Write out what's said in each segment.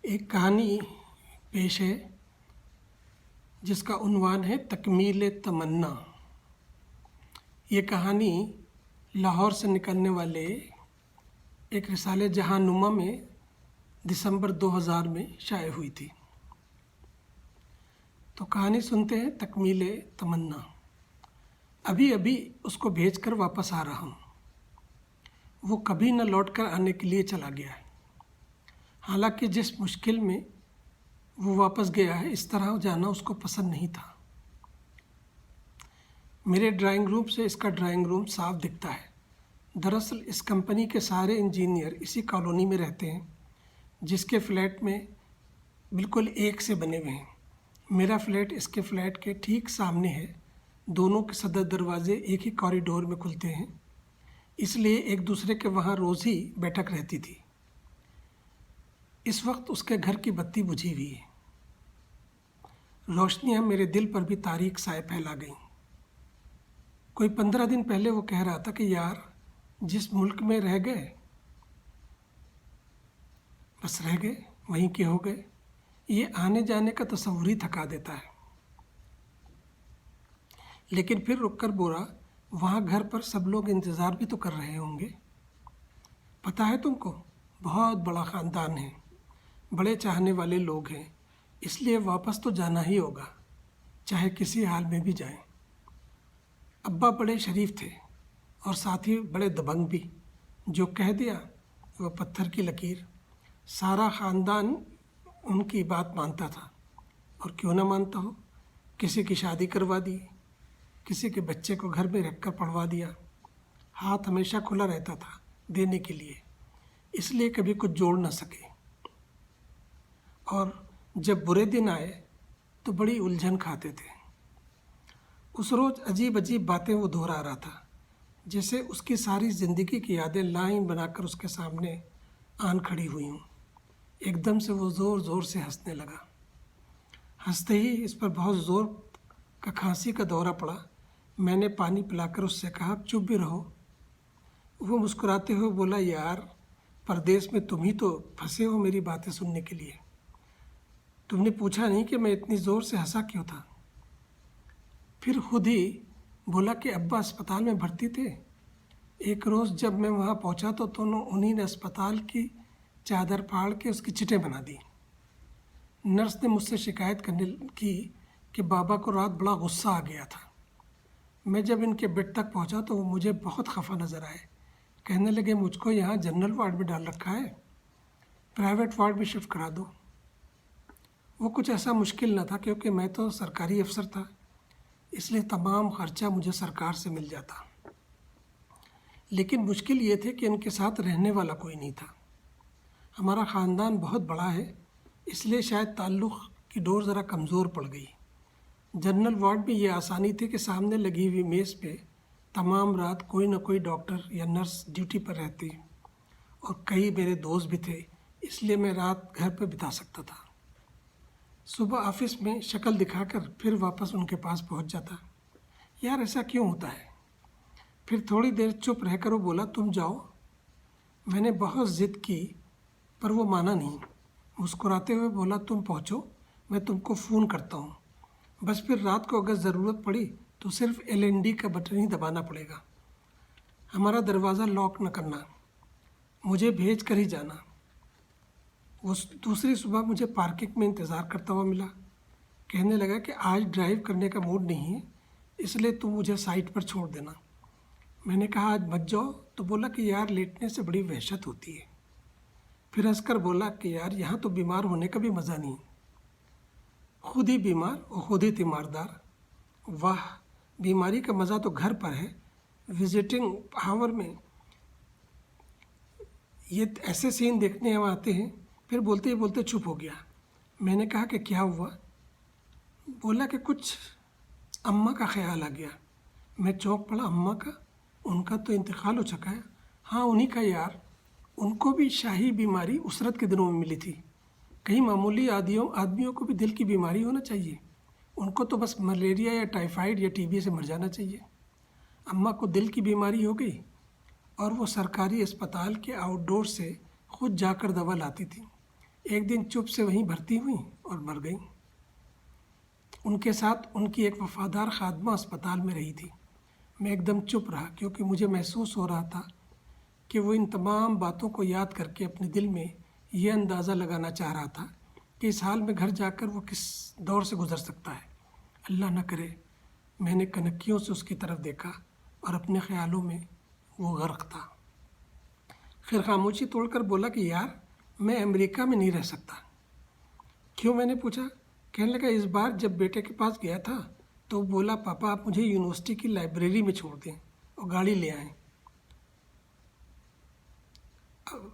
ایک کہانی پیش ہے جس کا عنوان ہے تکمیل تمنا۔ یہ کہانی لاہور سے نکلنے والے ایک رسالے جہاں نما میں دسمبر 2000 میں شائع ہوئی تھی۔ تو کہانی سنتے ہیں تکمیل تمنا۔ ابھی اس کو بھیج کر واپس آ رہا ہوں۔ وہ کبھی نہ لوٹ کر آنے کے لیے چلا گیا ہے۔ حالانکہ جس مشکل میں وہ واپس گیا ہے اس طرح جانا اس کو پسند نہیں تھا۔ میرے ڈرائنگ روم سے اس کا ڈرائنگ روم صاف دکھتا ہے۔ دراصل اس کمپنی کے سارے انجینئر اسی کالونی میں رہتے ہیں جس کے فلیٹ میں بالکل ایک سے بنے ہوئے ہیں۔ میرا فلیٹ اس کے فلیٹ کے ٹھیک سامنے ہے۔ دونوں کے صدر دروازے ایک ہی کوریڈور میں کھلتے ہیں، اس لیے ایک دوسرے کے وہاں روز ہی بیٹھک رہتی تھی۔ اس وقت اس کے گھر کی بتی بجھی ہوئی ہے۔ روشنیاں میرے دل پر بھی تاریک سائے پھیلا گئیں۔ کوئی 15 دن پہلے وہ کہہ رہا تھا کہ یار جس ملک میں رہ گئے بس رہ گئے، وہیں کے ہو گئے۔ یہ آنے جانے کا تصور ہی تھکا دیتا ہے۔ لیکن پھر رک کر بولا، وہاں گھر پر سب لوگ انتظار بھی تو کر رہے ہوں گے۔ پتہ ہے تم کو، بہت بڑا خاندان ہے، بڑے چاہنے والے لوگ ہیں، اس لیے واپس تو جانا ہی ہوگا، چاہے کسی حال میں بھی جائیں۔ ابا بڑے شریف تھے اور ساتھ ہی بڑے دبنگ بھی۔ جو کہہ دیا وہ پتھر کی لکیر۔ سارا خاندان ان کی بات مانتا تھا، اور کیوں نہ مانتا ہو۔ کسی کی شادی کروا دی، کسی کے بچے کو گھر میں رکھ کر پڑھوا دیا۔ ہاتھ ہمیشہ کھلا رہتا تھا دینے کے لیے، اس لیے کبھی کچھ جوڑ نہ سکے۔ اور جب برے دن آئے تو بڑی الجھن کھاتے تھے۔ اس روز عجیب باتیں وہ دہرا رہا تھا، جیسے اس کی ساری زندگی کی یادیں لائن بنا کر اس کے سامنے آن کھڑی ہوئی ہوں۔ ایک دم سے وہ زور زور سے ہنسنے لگا۔ ہنستے ہی اس پر بہت زور کا کھانسی کا دورہ پڑا۔ میں نے پانی پلا کر اس سے کہا، اب چپ بھی رہو۔ وہ مسکراتے ہوئے بولا، یار پردیس میں تم ہی تو پھنسے ہو میری باتیں سننے کے لیے۔ تم نے پوچھا نہیں کہ میں اتنی زور سے ہنسا کیوں تھا۔ پھر خود ہی بولا کہ ابا اسپتال میں بھرتی تھے۔ ایک روز جب میں وہاں پہنچا تو انہی نے اسپتال کی چادر پھاڑ کے اس کی چٹیں بنا دی۔ نرس نے مجھ سے شکایت کرنے کی کہ بابا کو رات بڑا غصہ آ گیا تھا۔ میں جب ان کے بیڈ تک پہنچا تو وہ مجھے بہت خفا نظر آئے۔ کہنے لگے، مجھ کو یہاں جنرل وارڈ میں ڈال رکھا ہے، پرائیویٹ وارڈ میں شفٹ کرا دو۔ وہ کچھ ایسا مشکل نہ تھا کیونکہ میں تو سرکاری افسر تھا، اس لیے تمام خرچہ مجھے سرکار سے مل جاتا۔ لیکن مشکل یہ تھی کہ ان کے ساتھ رہنے والا کوئی نہیں تھا۔ ہمارا خاندان بہت بڑا ہے، اس لیے شاید تعلق کی ڈور ذرا کمزور پڑ گئی۔ جنرل وارڈ میں یہ آسانی تھی کہ سامنے لگی ہوئی میز پہ تمام رات کوئی نہ کوئی ڈاکٹر یا نرس ڈیوٹی پر رہتی، اور کئی میرے دوست بھی تھے، اس لیے میں رات گھر پہ بتا سکتا تھا۔ صبح آفس میں شکل دکھا کر پھر واپس ان کے پاس پہنچ جاتا۔ یار ایسا کیوں ہوتا ہے؟ پھر تھوڑی دیر چپ رہ کر وہ بولا، تم جاؤ۔ میں نے بہت ضد کی پر وہ مانا نہیں۔ مسکراتے ہوئے بولا، تم پہنچو، میں تم کو فون کرتا ہوں۔ بس پھر رات کو اگر ضرورت پڑی تو صرف LND کا بٹن ہی دبانا پڑے گا، ہمارا دروازہ لاک نہ کرنا، مجھے بھیج کر ہی جانا۔ وہ دوسری صبح مجھے پارکنگ میں انتظار کرتا ہوا ملا۔ کہنے لگا کہ آج ڈرائیو کرنے کا موڈ نہیں ہے، اس لیے تم مجھے سائٹ پر چھوڑ دینا۔ میں نے کہا، آج مت جاؤ، تو بولا کہ یار لیٹنے سے بڑی وحشت ہوتی ہے۔ پھر ہنس کر بولا کہ یار یہاں تو بیمار ہونے کا بھی مزہ نہیں، خود ہی بیمار اور خود ہی تیماردار۔ واہ، بیماری کا مزہ تو گھر پر ہے، وزٹنگ ہاور میں یہ ایسے سین دیکھنے ہم آتے ہیں۔ پھر بولتے ہی بولتے چپ ہو گیا۔ میں نے کہا کہ کیا ہوا؟ بولا کہ کچھ اماں کا خیال آ گیا۔ میں چونک پڑا، اماں کا؟ ان کا تو انتقال ہو چکا ہے۔ ہاں انہی کا یار، ان کو بھی شاہی بیماری اسرت کے دنوں میں ملی تھی۔ کہیں معمولی آدمیوں کو بھی دل کی بیماری ہونا چاہیے، ان کو تو بس ملیریا یا ٹائیفائڈ یا TB سے مر جانا چاہیے۔ اماں کو دل کی بیماری ہو گئی اور وہ سرکاری اسپتال کے آؤٹ ڈور سے خود جا کر دوا لاتی تھی۔ ایک دن چپ سے وہیں بھرتی ہوئیں اور مر گئیں۔ ان کے ساتھ ان کی ایک وفادار خادمہ اسپتال میں رہی تھی۔ میں ایک دم چپ رہا کیونکہ مجھے محسوس ہو رہا تھا کہ وہ ان تمام باتوں کو یاد کر کے اپنے دل میں یہ اندازہ لگانا چاہ رہا تھا کہ اس حال میں گھر جا کر وہ کس دور سے گزر سکتا ہے۔ اللہ نہ کرے۔ میں نے کنکیوں سے اس کی طرف دیکھا اور اپنے خیالوں میں وہ غرق تھا۔ خیر خاموشی توڑ کر بولا کہ یار میں امریکہ میں نہیں رہ سکتا۔ کیوں؟ میں نے پوچھا۔ کہنے لگا اس بار جب بیٹے کے پاس گیا تھا تو بولا پاپا آپ مجھے یونیورسٹی کی لائبریری میں چھوڑ دیں اور گاڑی لے آئیں۔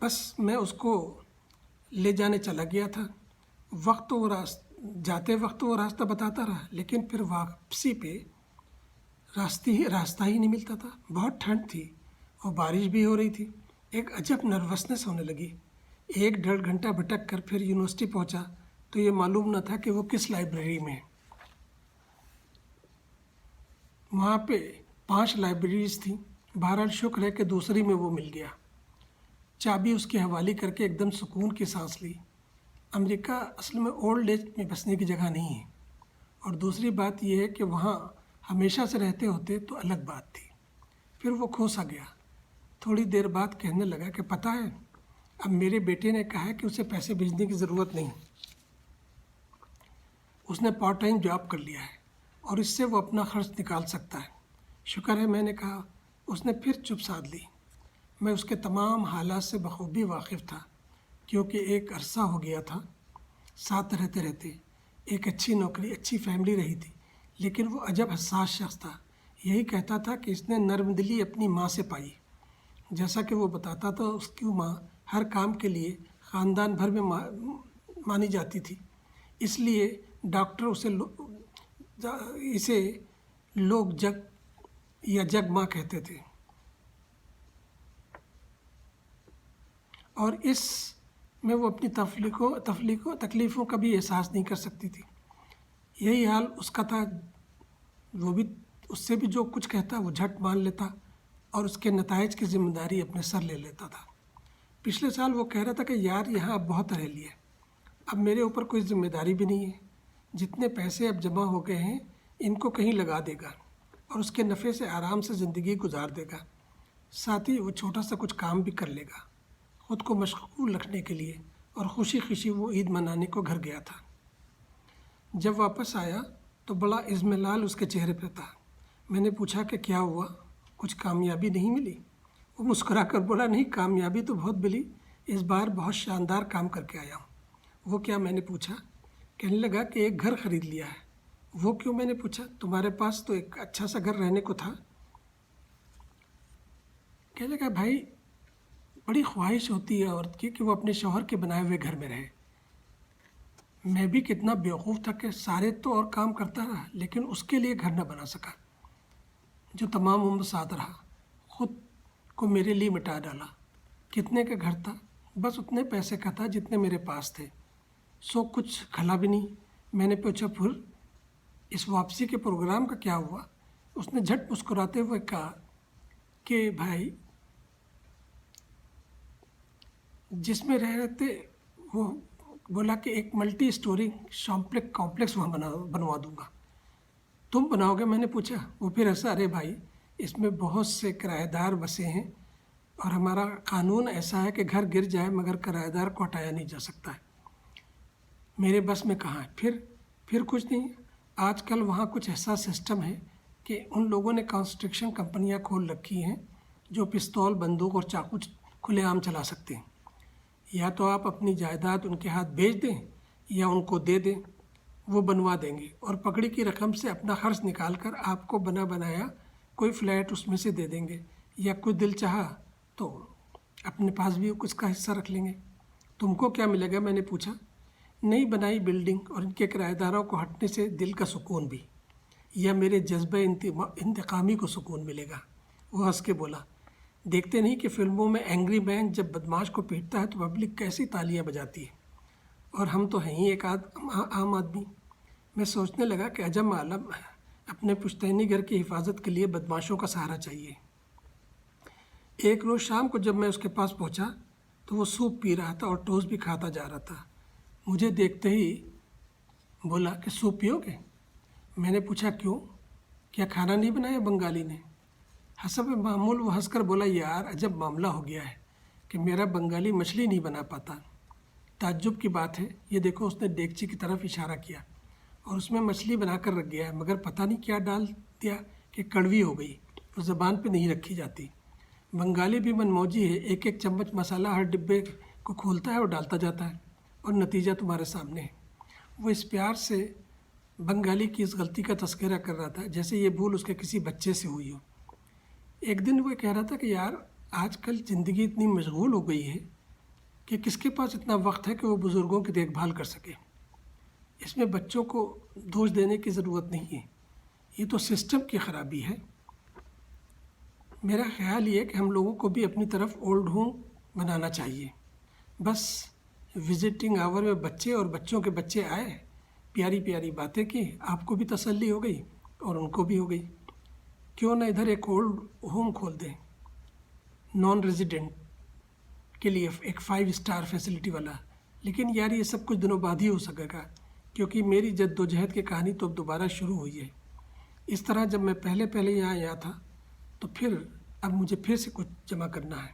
بس میں اس کو لے جانے چلا گیا تھا۔ جاتے وقت وہ راستہ بتاتا رہا لیکن پھر واپسی پہ راستہ ہی نہیں ملتا تھا۔ بہت ٹھنڈ تھی اور بارش بھی ہو رہی تھی۔ ایک عجب نروسنس ہونے لگی۔ 1-1.5 گھنٹہ بھٹک کر پھر یونیورسٹی پہنچا تو یہ معلوم نہ تھا کہ وہ کس لائبریری میں ہے۔ وہاں پہ 5 لائبریریز تھیں۔ بہرحال شکر ہے کہ دوسری میں وہ مل گیا۔ چابی اس کے حوالے کر کے ایک دم سکون کی سانس لی۔ امریکہ اصل میں اولڈ ایج میں بسنے کی جگہ نہیں ہے، اور دوسری بات یہ ہے کہ وہاں ہمیشہ سے رہتے ہوتے تو الگ بات تھی۔ پھر وہ کھو سا گیا۔ تھوڑی دیر بعد کہنے لگا کہ پتہ ہے اب میرے بیٹے نے کہا ہے کہ اسے پیسے بھیجنے کی ضرورت نہیں، اس نے پارٹ ٹائم جاب کر لیا ہے اور اس سے وہ اپنا خرچ نکال سکتا ہے۔ شکر ہے، میں نے کہا۔ اس نے پھر چپ سادھ لی۔ میں اس کے تمام حالات سے بخوبی واقف تھا کیونکہ ایک عرصہ ہو گیا تھا ساتھ رہتے رہتے۔ ایک اچھی نوکری، اچھی فیملی رہی تھی، لیکن وہ عجب حساس شخص تھا۔ یہی کہتا تھا کہ اس نے نرم دلی اپنی ماں سے پائی۔ جیسا کہ وہ بتاتا تھا اس کی ماں ہر کام کے لیے خاندان بھر میں مانی جاتی تھی، اس لیے ڈاکٹر اسے لوگ جگ ماں کہتے تھے، اور اس میں وہ اپنی تکلیفوں کا بھی احساس نہیں کر سکتی تھی۔ یہی حال اس کا تھا۔ وہ بھی اس سے بھی جو کچھ کہتا وہ جھٹ مان لیتا اور اس کے نتائج کی ذمہ داری اپنے سر لے لیتا تھا۔ پچھلے سال وہ کہہ رہا تھا کہ یار یہاں اب بہت رہ لیا، اب میرے اوپر کوئی ذمہ داری بھی نہیں ہے، جتنے پیسے اب جمع ہو گئے ہیں ان کو کہیں لگا دے گا اور اس کے نفع سے آرام سے زندگی گزار دے گا۔ ساتھ ہی وہ چھوٹا سا کچھ کام بھی کر لے گا خود کو مشغول رکھنے کے لیے، اور خوشی خوشی وہ عید منانے کو گھر گیا تھا۔ جب واپس آیا تو بڑا اضمحلال اس کے چہرے پہ تھا۔ میں نے پوچھا کہ کیا ہوا، کچھ کامیابی نہیں ملی؟ وہ مسکرا کر بولا نہیں، کامیابی تو بہت ملی، اس بار بہت شاندار کام کر کے آیا ہوں۔ وہ کیا؟ میں نے پوچھا۔ کہنے لگا کہ ایک گھر خرید لیا ہے۔ وہ کیوں؟ میں نے پوچھا۔ تمہارے پاس تو ایک اچھا سا گھر رہنے کو تھا۔ کہنے لگا بھائی بڑی خواہش ہوتی ہے عورت کی کہ وہ اپنے شوہر کے بنائے ہوئے گھر میں رہے۔ میں بھی کتنا بیوقوف تھا کہ سارے تو اور کام کرتا رہا لیکن اس کے لیے گھر نہ بنا سکا، جو تمام عمر ساتھ رہا، خود کو میرے لیے مٹا ڈالا۔ کتنے کا گھر تھا؟ بس اتنے پیسے کا تھا جتنے میرے پاس تھے، سو کچھ کھلا بھی نہیں۔ میں نے پوچھا پھر اس واپسی کے پروگرام کا کیا ہوا؟ اس نے جھٹ مسکراتے ہوئے کہا کہ بھائی جس میں رہتے وہ بولا کہ ایک ملٹی اسٹوری کمپلیکس وہاں بنوا دوں گا۔ تم بناؤ گے؟ میں نے پوچھا۔ وہ پھر ایسا، ارے بھائی اس میں بہت سے کرایہ دار بسے ہیں اور ہمارا قانون ایسا ہے کہ گھر گر جائے مگر کرایہ دار کو ہٹایا نہیں جا سکتا ہے۔ میرے بس میں کہاں ہے؟ پھر کچھ نہیں۔ آج کل وہاں کچھ ایسا سسٹم ہے کہ ان لوگوں نے کنسٹرکشن کمپنیاں کھول رکھی ہیں جو پستول، بندوق اور چاقو کھلے عام چلا سکتے ہیں۔ یا تو آپ اپنی جائیداد ان کے ہاتھ بھیج دیں یا ان کو دے دیں، وہ بنوا دیں گے اور پکڑی کی رقم سے اپنا خرچ نکال کر آپ کو بنا بنایا کوئی فلیٹ اس میں سے دے دیں گے، یا کوئی دل چاہا تو اپنے پاس بھی کچھ کا حصہ رکھ لیں گے۔ تم کو کیا ملے گا؟ میں نے پوچھا۔ نئی بنائی بلڈنگ اور ان کے کرایہ داروں کو ہٹنے سے دل کا سکون بھی، یا میرے جذبہ انتقامی کو سکون ملے گا۔ وہ ہنس کے بولا، دیکھتے نہیں کہ فلموں میں اینگری مین جب بدماش کو پیٹتا ہے تو پبلک کیسی تالیاں بجاتی ہے، اور ہم تو ہیں ہی ایک عام آدمی۔ میں سوچنے لگا کہ عجب عالم اپنے پشتینی گھر کی حفاظت کے لیے بدماشوں کا سہارا چاہیے۔ ایک روز شام کو جب میں اس کے پاس پہنچا تو وہ سوپ پی رہا تھا اور ٹوسٹ بھی کھاتا جا رہا تھا۔ مجھے دیکھتے ہی بولا کہ سوپ پیو گے؟ میں نے پوچھا کیوں، کیا کھانا نہیں بنایا بنگالی نے؟ حسب معمول وہ ہنس کر بولا یار عجب معاملہ ہو گیا ہے کہ میرا بنگالی مچھلی نہیں بنا پاتا۔ تعجب کی بات ہے، یہ دیکھو اس نے دیگچی کی طرف اشارہ کیا اور اس میں مچھلی بنا کر رکھ گیا ہے، مگر پتہ نہیں کیا ڈال دیا کہ کڑوی ہو گئی، وہ زبان پہ نہیں رکھی جاتی۔ بنگالی بھی من موجی ہے، ایک ایک چمچ مسالہ ہر ڈبے کو کھولتا ہے اور ڈالتا جاتا ہے، اور نتیجہ تمہارے سامنے ہے۔ وہ اس پیار سے بنگالی کی اس غلطی کا تذکرہ کر رہا تھا جیسے یہ بھول اس کے کسی بچے سے ہوئی ہو۔ ایک دن وہ کہہ رہا تھا کہ یار آج کل زندگی اتنی مشغول ہو گئی ہے کہ کس کے پاس اتنا وقت ہے کہ وہ بزرگوں کی دیکھ بھال کر سکے۔ اس میں بچوں کو دوش دینے کی ضرورت نہیں ہے، یہ تو سسٹم کی خرابی ہے۔ میرا خیال یہ ہے کہ ہم لوگوں کو بھی اپنی طرف اولڈ ہوم بنانا چاہیے۔ بس وزٹنگ آور میں بچے اور بچوں کے بچے آئے، پیاری پیاری باتیں کی، آپ کو بھی تسلی ہو گئی اور ان کو بھی ہو گئی۔ کیوں نہ ادھر ایک اولڈ ہوم کھول دیں، نان ریزیڈنٹ کے لیے، ایک 5 اسٹار فیسلٹی والا۔ لیکن یار یہ سب کچھ دنوں بعد ہی ہو سکے گا، کیونکہ میری جد و جہد کی کہانی تو اب دوبارہ شروع ہوئی ہے۔ اس طرح جب میں پہلے یہاں آیا تھا تو پھر اب مجھے پھر سے کچھ جمع کرنا ہے۔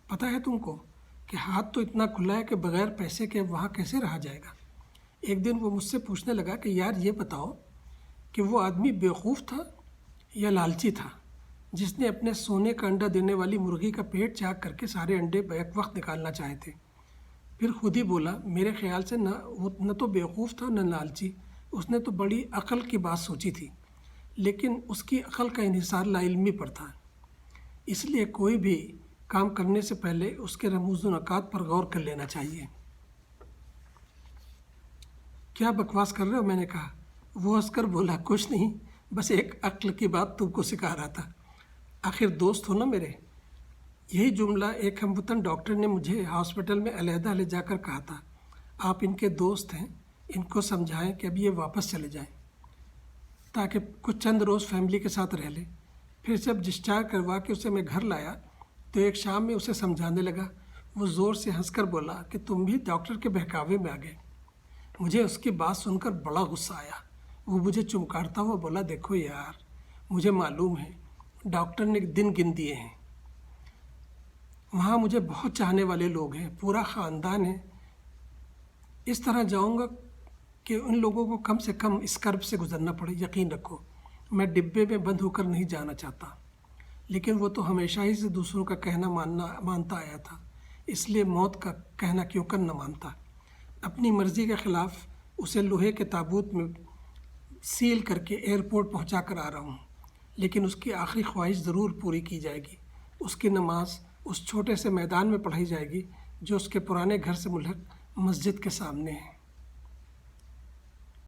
پتہ ہے تم کو کہ ہاتھ تو اتنا کھلا ہے کہ بغیر پیسے کے وہاں کیسے رہا جائے گا۔ ایک دن وہ مجھ سے پوچھنے لگا کہ یار یہ بتاؤ کہ وہ آدمی بیوقوف تھا یا لالچی تھا جس نے اپنے سونے کا انڈا دینے والی مرغی کا پیٹ چاک کر کے سارے انڈے بیک وقت نکالنا چاہے تھے۔ پھر خود ہی بولا میرے خیال سے نہ تو بیوقوف تھا نہ لالچی، اس نے تو بڑی عقل کی بات سوچی تھی، لیکن اس کی عقل کا انحصار لا علمی پر تھا۔ اس لیے کوئی بھی کام کرنے سے پہلے اس کے رموز و نکات پر غور کر لینا چاہیے۔ کیا بکواس کر رہے ہو؟ میں نے کہا۔ وہ ہنس کر بولا کچھ نہیں، بس ایک عقل کی بات تم کو سکھا رہا تھا، آخر دوست ہو نا میرے۔ یہی جملہ ایک ہم وطن ڈاکٹر نے مجھے ہاسپٹل میں علیحدہ لے جا کر کہا تھا، آپ ان کے دوست ہیں، ان کو سمجھائیں کہ اب یہ واپس چلے جائیں تاکہ کچھ چند روز فیملی کے ساتھ رہ لیں۔ پھر جب ڈسچارج کروا کے اسے میں گھر لایا تو ایک شام میں اسے سمجھانے لگا، وہ زور سے ہنس کر بولا کہ تم بھی ڈاکٹر کے بہکاوے میں آ گئے۔ مجھے اس کی بات سن کر بڑا غصہ آیا۔ وہ مجھے چمکارتا ہوا بولا دیکھو یار، مجھے معلوم ہے ڈاکٹر نے دن گن دیے ہیں، وہاں مجھے بہت چاہنے والے لوگ ہیں، پورا خاندان ہے، اس طرح جاؤں گا کہ ان لوگوں کو کم سے کم اس کرب سے گزرنا پڑے۔ یقین رکھو میں ڈبے میں بند ہو کر نہیں جانا چاہتا، لیکن وہ تو ہمیشہ ہی سے دوسروں کا کہنا مانتا آیا تھا، اس لیے موت کا کہنا کیوں کر نہ مانتا۔ اپنی مرضی کے خلاف اسے لوہے کے تابوت میں سیل کر کے ایئرپورٹ پہنچا کر آ رہا ہوں، لیکن اس کی آخری خواہش ضرور پوری کی جائے گی۔ اس کی نماز اس چھوٹے سے میدان میں پڑھائی جائے گی جو اس کے پرانے گھر سے ملحق مسجد کے سامنے ہے۔